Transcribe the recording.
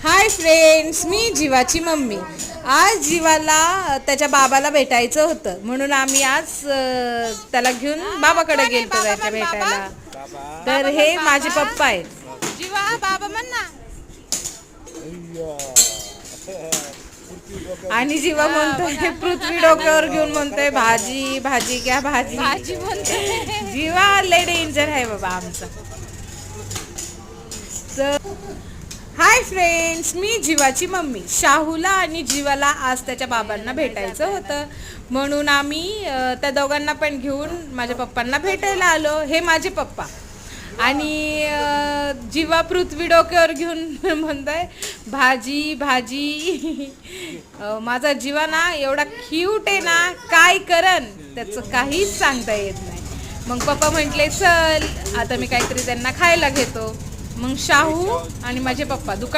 Hi friends, मी जीवाची mummy. आज जीवाला त्याच्या बाबाला भेटायचं होतं म्हणून आम्ही आज त्याला घेऊन बाबाकडे गेलतो त्याच्या भेटायला. तर हे माझे पप्पा आहेत. जीवा बाबा म्हण ना. आणि जीवा म्हणतोय पृथ्वी डोक्यावर घेऊन म्हणतोय भाजी भाजी क्या भाजी भाजी म्हणते. जीवा लय डेंजर आहे बाबा आमचा. हाय फ्रेंड्स, मी जीवाची मम्मी. शाहूला आणि जीवाला आज त्याच्या बाबांना भेटायचं होतं म्हणून आम्ही त्या दोघांना पण घेऊन माझ्या पप्पांना भेटायला आलो. हे माझे पप्पा. आणि जीवा पृथ्वी डोक्यावर घेऊन म्हणतोय भाजी भाजी. माझा जीवा ना एवढा क्यूट आहे ना, काय करन त्याचं काहीच सांगता येत नाही. मग पप्पा म्हटले चल आता मी काहीतरी त्यांना खायला घेतो. मग शाहू आणि माझे पप्पा दुकान